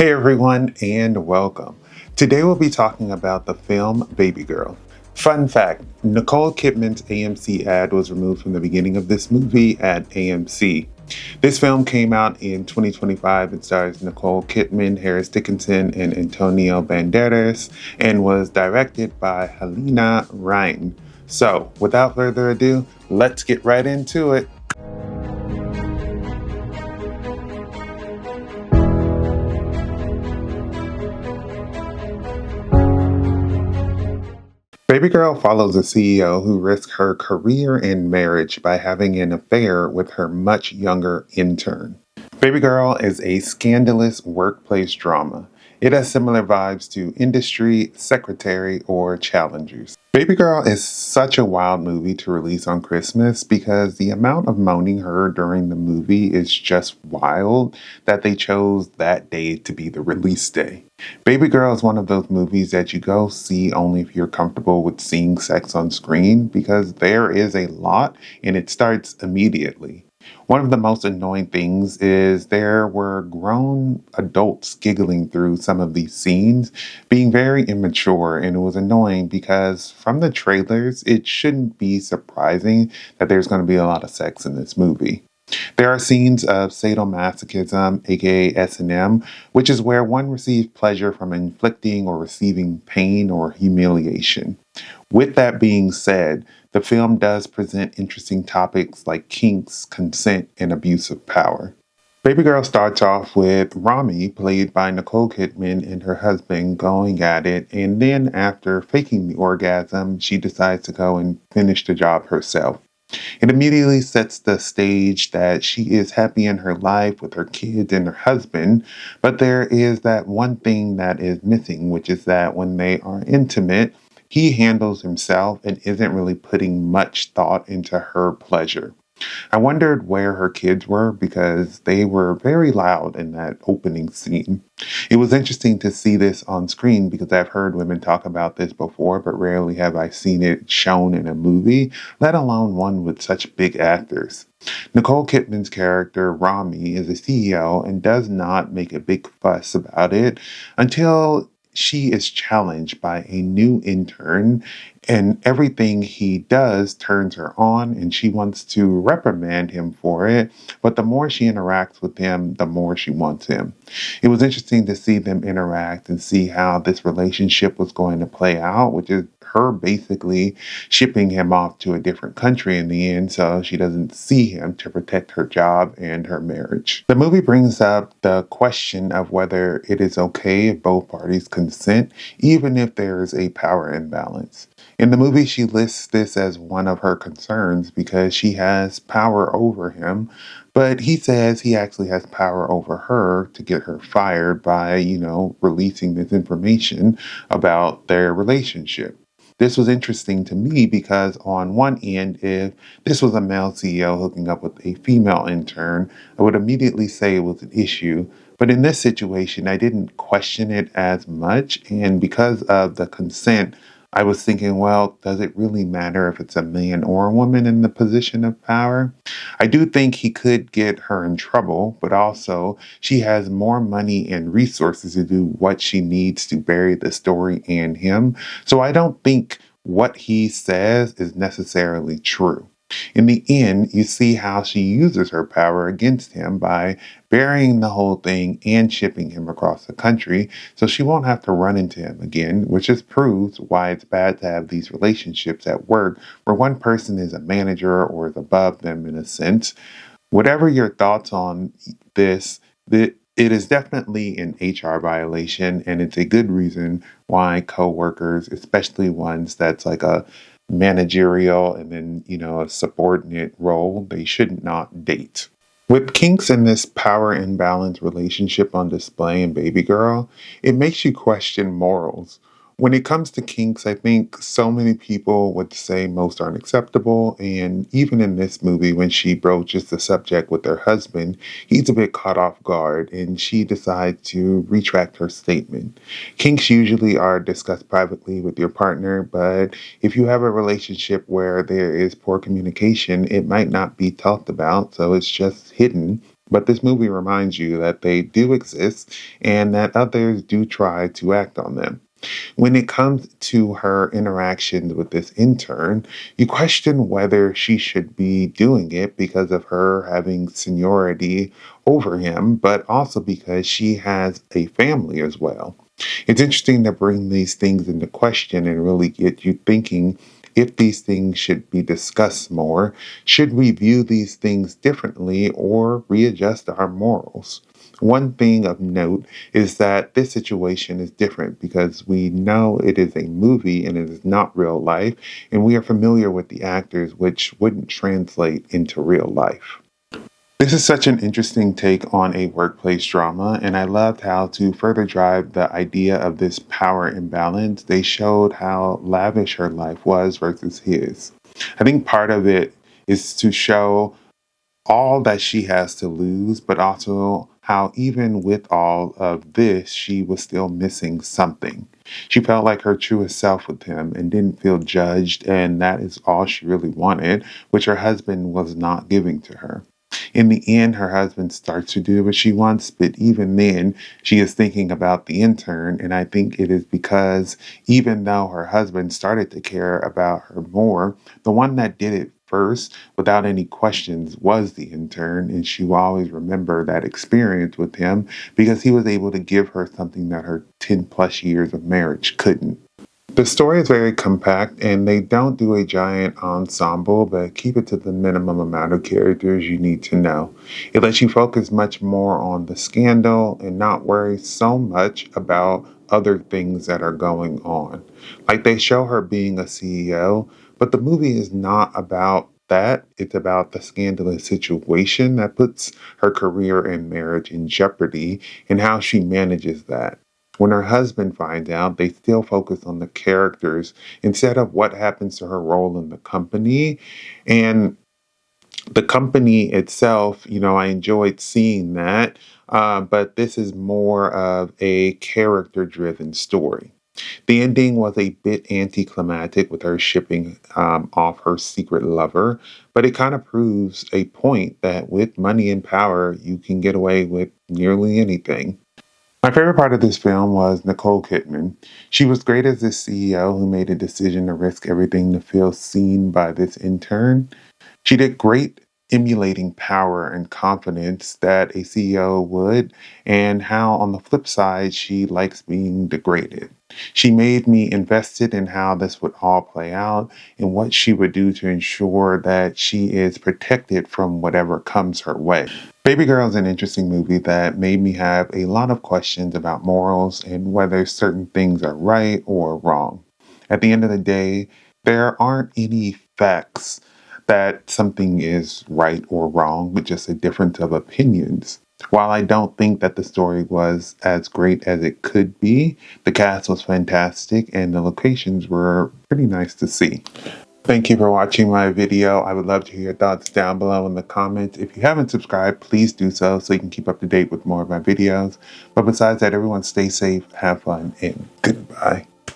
Hey everyone, and welcome. Today we'll be talking about the film Babygirl. Fun fact, Nicole Kidman's AMC ad was removed from the beginning of this movie at AMC. This film came out in 2025 and stars Nicole Kidman, Harris Dickinson, and Antonio Banderas, and was directed by Halina Reijn. So, without further ado, let's get right into it. Babygirl follows a CEO who risks her career and marriage by having an affair with her much younger intern. Babygirl is a scandalous workplace drama. It has similar vibes to Industry, Secretary, or Challengers. Babygirl is such a wild movie to release on Christmas because the amount of moaning heard during the movie is just wild that they chose that day to be the release day. Babygirl is one of those movies that you go see only if you're comfortable with seeing sex on screen because there is a lot and it starts immediately. One of the most annoying things is there were grown adults giggling through some of these scenes, being very immature, and it was annoying because from the trailers, it shouldn't be surprising that there's going to be a lot of sex in this movie. There are scenes of sadomasochism, aka S&M, which is where one receives pleasure from inflicting or receiving pain or humiliation. With that being said, the film does present interesting topics like kinks, consent, and abuse of power. Babygirl starts off with Rami, played by Nicole Kidman, and her husband going at it, and then after faking the orgasm, she decides to go and finish the job herself. It immediately sets the stage that she is happy in her life with her kids and her husband, but there is that one thing that is missing, which is that when they are intimate, he handles himself and isn't really putting much thought into her pleasure. I wondered where her kids were because they were very loud in that opening scene. It was interesting to see this on screen because I've heard women talk about this before, but rarely have I seen it shown in a movie, let alone one with such big actors. Nicole Kidman's character, Rami, is a CEO and does not make a big fuss about it until she is challenged by a new intern, and everything he does turns her on, and she wants to reprimand him for it. But the more she interacts with him, the more she wants him. It was interesting to see them interact and see how this relationship was going to play out, which is her basically shipping him off to a different country in the end so she doesn't see him to protect her job and her marriage. The movie brings up the question of whether it is okay if both parties consent, even if there is a power imbalance. In the movie, she lists this as one of her concerns because she has power over him, but he says he actually has power over her to get her fired by, releasing this information about their relationship. This was interesting to me because on one end, if this was a male CEO hooking up with a female intern, I would immediately say it was an issue. But in this situation, I didn't question it as much. And because of the consent, I was thinking, well, does it really matter if it's a man or a woman in the position of power? I do think he could get her in trouble, but also she has more money and resources to do what she needs to bury the story and him. So I don't think what he says is necessarily true. In the end, you see how she uses her power against him by burying the whole thing and shipping him across the country so she won't have to run into him again, which just proves why it's bad to have these relationships at work where one person is a manager or is above them in a sense. Whatever your thoughts on this, it is definitely an HR violation, and it's a good reason why coworkers, especially ones that's like a managerial and then, a subordinate role, they should not date. With kinks in this power imbalance relationship on display in Babygirl, it makes you question morals. When it comes to kinks, I think so many people would say most aren't acceptable, and even in this movie, when she broaches the subject with her husband, he's a bit caught off guard, and she decides to retract her statement. Kinks usually are discussed privately with your partner, but if you have a relationship where there is poor communication, it might not be talked about, so it's just hidden. But this movie reminds you that they do exist and that others do try to act on them. When it comes to her interactions with this intern, you question whether she should be doing it because of her having seniority over him, but also because she has a family as well. It's interesting to bring these things into question and really get you thinking if these things should be discussed more. Should we view these things differently or readjust our morals? One thing of note is that this situation is different because we know it is a movie and it is not real life, and we are familiar with the actors, which wouldn't translate into real life. This is such an interesting take on a workplace drama, and I loved how, to further drive the idea of this power imbalance, they showed how lavish her life was versus his. I think part of it is to show all that she has to lose, but also how, even with all of this, she was still missing something. She felt like her truest self with him and didn't feel judged, and that is all she really wanted, which her husband was not giving to her. In the end, her husband starts to do what she wants, but even then, she is thinking about the intern. And I think it is because even though her husband started to care about her more, the one that did it first without any questions was the intern. And she will always remember that experience with him because he was able to give her something that her 10 plus years of marriage couldn't. The story is very compact and they don't do a giant ensemble, but keep it to the minimum amount of characters you need to know. It lets you focus much more on the scandal and not worry so much about other things that are going on. Like they show her being a CEO, but the movie is not about that. It's about the scandalous situation that puts her career and marriage in jeopardy and how she manages that. When her husband finds out, they still focus on the characters instead of what happens to her role in the company. And the company itself, I enjoyed seeing that. But this is more of a character driven story. The ending was a bit anticlimactic with her shipping off her secret lover, but it kind of proves a point that with money and power, you can get away with nearly anything. My favorite part of this film was Nicole Kidman. She was great as this CEO who made a decision to risk everything to feel seen by this intern. She did great emulating power and confidence that a CEO would, and how on the flip side, she likes being degraded. She made me invested in how this would all play out and what she would do to ensure that she is protected from whatever comes her way. Babygirl is an interesting movie that made me have a lot of questions about morals and whether certain things are right or wrong. At the end of the day, there aren't any facts that something is right or wrong, but just a difference of opinions. While I don't think that the story was as great as it could be, the cast was fantastic and the locations were pretty nice to see. Thank you for watching my video. I would love to hear your thoughts down below in the comments. If you haven't subscribed, please do so you can keep up to date with more of my videos. But besides that, everyone stay safe, have fun, and goodbye.